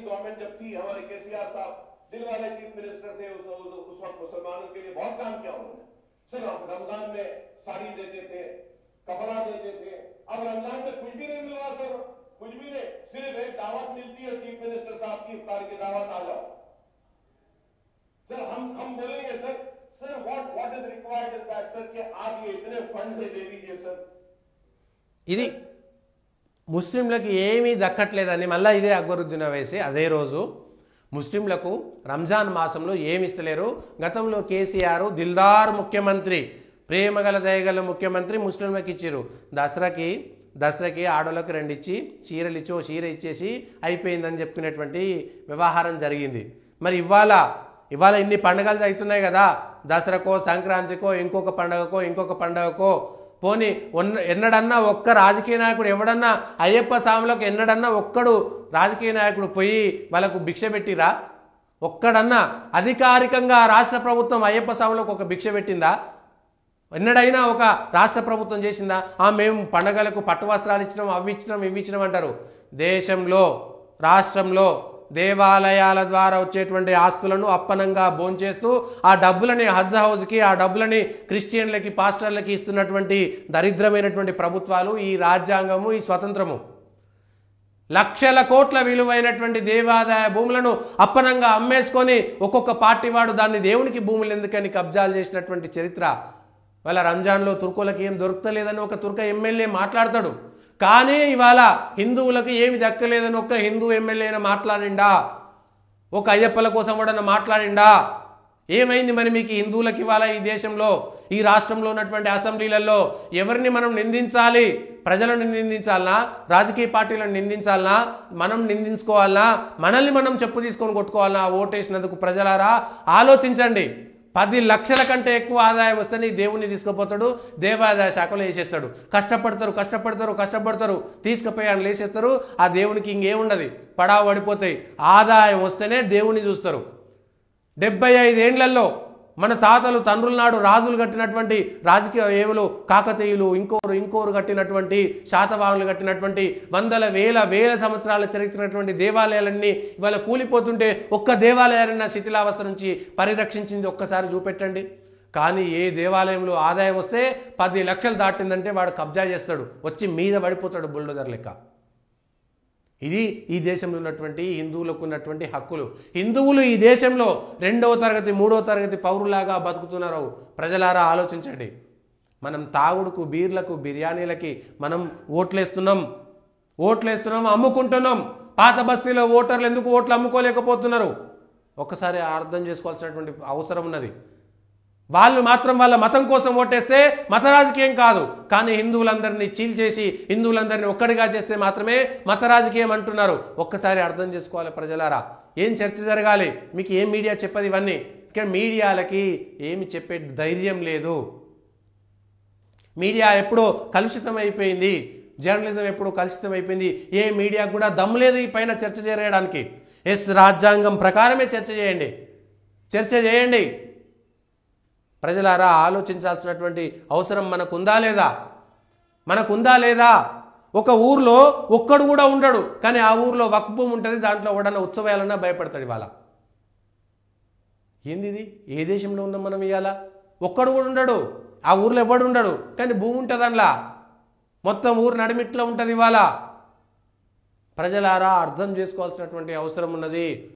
Government जब थी, हमारे केसीआर साहब दिल वाले चीफ मिनिस्टर थे, उस वक्त मुसलमानों के लिए बहुत काम किया उन्होंने। सिर्फ रमजान में साड़ी देते थे, कपड़ा देते थे। अब रमजान में कुछ भी नहीं मिल रहा सर, कुछ भी नहीं, सिर्फ एक दावत मिलती है चीफ मिनिस्टर साहब की, इफ्तार की दावत, आ जाओ सर। हम बोलेंगे sir, sir what is required is that sir कि आप ये इतने फंड से दे दीजिए सर। ఇది ముస్లింలకు ఏమీ దక్కట్లేదని మళ్ళీ ఇదే అక్బరుద్దీన్ ఓవైసీ అదే రోజు ముస్లింలకు రంజాన్ మాసంలో ఏమి ఇస్తలేరు. గతంలో కేసీఆర్ దిల్దార్ ముఖ్యమంత్రి, ప్రేమగల దయగల ముఖ్యమంత్రి ముస్లింలకు ఇచ్చారు. దసరాకి ఆడోళ్ళకి 2 ఇచ్చి చీరలు ఇచ్చి ఓ చీర ఇచ్చేసి అయిపోయిందని చెప్పుకునేటువంటి వ్యవహారం జరిగింది. మరి ఇవాళ ఇన్ని పండుగలు అవుతున్నాయి కదా, దసరాకో సంక్రాంతికో ఇంకొక పండగకో పోనీ ఎన్నడన్నా ఒక్క రాజకీయ నాయకుడు ఎవడన్నా అయ్యప్ప స్వాములకు ఎన్నడన్నా ఒక్కడు రాజకీయ నాయకుడు పోయి వాళ్ళకు భిక్ష పెట్టిరా? ఒక్కడన్నా అధికారికంగా రాష్ట్ర ప్రభుత్వం అయ్యప్ప స్వాములకు ఒక భిక్ష పెట్టిందా? ఎన్నడైనా ఒక రాష్ట్ర ప్రభుత్వం చేసిందా? మేము పండగలకు పట్టు వస్త్రాలు ఇచ్చినాం, అవి ఇచ్చినాం అంటారు. దేశంలో రాష్ట్రంలో దేవాలయాల ద్వారా వచ్చేటువంటి ఆస్తులను అప్పనంగా భోంచేస్తూ ఆ డబ్బులని హజ్ హౌస్కి, ఆ డబ్బులని క్రిస్టియన్లకి, పాస్టర్లకి ఇస్తున్నటువంటి దరిద్రమైనటువంటి ప్రభుత్వాలు ఈ రాజ్యాంగము, ఈ స్వతంత్రము. లక్షల కోట్ల విలువైనటువంటి దేవాదాయ భూములను అప్పనంగా అమ్మేసుకొని ఒక్కొక్క పార్టీ వాడు దాన్ని దేవునికి భూములు ఎందుకని కబ్జాలు చేసినటువంటి చరిత్ర. వాళ్ళ రంజాన్లో తుర్కులకు ఏం దొరుకుతలేదని ఒక తుర్క ఎమ్మెల్యే మాట్లాడతాడు. కానీ ఇవాళ హిందువులకు ఏమి దక్కలేదని ఒక్క హిందూ ఎమ్మెల్యేన మాట్లాడిండా? ఒక అయ్యప్పల కోసం కూడా మాట్లాడిండా? ఏమైంది మరి మీకు హిందువులకు ఇవాళ ఈ దేశంలో, ఈ రాష్ట్రంలో ఉన్నటువంటి అసెంబ్లీలలో ఎవరిని మనం నిందించాలి? ప్రజలను నిందించాలనా? రాజకీయ పార్టీలను నిందించాలనా? మనం నిందించుకోవాలనా? మనల్ని మనం చెప్పు తీసుకొని కొట్టుకోవాలనా? ఓటేసినందుకు ప్రజలారా ఆలోచించండి. 10 లక్షల కంటే ఎక్కువ ఆదాయం వస్తే నీ దేవుణ్ణి తీసుకుపోతాడు, దేవాదాయ శాఖలో వేసేస్తాడు. కష్టపడతారు, తీసుకుపోయాను లేసేస్తారు. ఆ దేవునికి ఇంకేముండదు, పడావు పడిపోతాయి. ఆదాయం వస్తేనే దేవుణ్ణి చూస్తారు. 75 ఏండ్లలో మన తాతలు తండ్రుల నాడు రాజులు కట్టినటువంటి రాజకీయ ఏవులు, కాకతీయులు, ఇంకోరు కట్టినటువంటి, శాతవాహనులు కట్టినటువంటి వేల సంవత్సరాల చరిత్రటువంటి దేవాలయాలన్నీ ఇవాళ కూలిపోతుంటే ఒక్క దేవాలయాలన్న శిథిలావస్థ నుంచి పరిరక్షించింది ఒక్కసారి చూపెట్టండి. కానీ ఏ దేవాలయంలో ఆదాయం వస్తే 10 లక్షలు దాటిందంటే వాడు కబ్జా చేస్తాడు, వచ్చి మీద పడిపోతాడు బుల్డోజర్ లెక్క. ఇది ఈ దేశంలో ఉన్నటువంటి హిందువులకు ఉన్నటువంటి హక్కులు. హిందువులు ఈ దేశంలో 2వ తరగతి 3వ తరగతి పౌరులాగా బతుకుతున్నారు. ప్రజలారా ఆలోచించండి. మనం తాగుడుకు, బీర్లకు, బిర్యానీలకి మనం ఓట్లేస్తున్నాం, అమ్ముకుంటున్నాం. పాత బస్తీలో ఓటర్లు ఎందుకు ఓట్లు అమ్ముకోలేకపోతున్నారు? ఒక్కసారి అర్థం చేసుకోవాల్సినటువంటి అవసరం ఉన్నది. వాళ్ళు మాత్రం వాళ్ళ మతం కోసం ఓటేస్తే మత రాజకీయం కాదు, కానీ హిందువులందరినీ చీల్చేసి హిందువులందరినీ ఒక్కడిగా చేస్తే మాత్రమే మత రాజకీయం అంటున్నారు. ఒక్కసారి అర్థం చేసుకోవాలి ప్రజలారా. ఏం చర్చ జరగాలి? మీకు ఏం మీడియా చెప్పదు ఇవన్నీ? ఇక్కడ మీడియాలకి ఏమి చెప్పే ధైర్యం లేదు. మీడియా ఎప్పుడో కలుషితం అయిపోయింది, జర్నలిజం ఎప్పుడో కలుషితం అయిపోయింది. ఏ మీడియా కూడా దమ్ము లేదు ఈ పైన చర్చ చేయడానికి. రాజ్యాంగం ప్రకారమే చర్చ చేయండి. ప్రజలారా ఆలోచించాల్సినటువంటి అవసరం మనకుందా లేదా? ఒక ఊర్లో ఒక్కడు కూడా ఉండడు, కానీ ఆ ఊర్లో వక్ఫ్ భూమి ఉంటుంది, దాంట్లో ఎవడన్నా ఉత్సవాలన్నా భయపడతాడు. ఇవాళ ఏంది ఇది? ఏ దేశంలో ఉన్నాం మనం? ఇవాళ ఒక్కడు కూడా ఉండడు, ఆ ఊర్లో ఎవడు ఉండడు, కానీ భూమి ఉంటుంది అందులో, మొత్తం ఊరు నడిమిట్లో ఉంటుంది. ఇవాళ ప్రజలారా అర్థం చేసుకోవాల్సినటువంటి అవసరం ఉన్నది.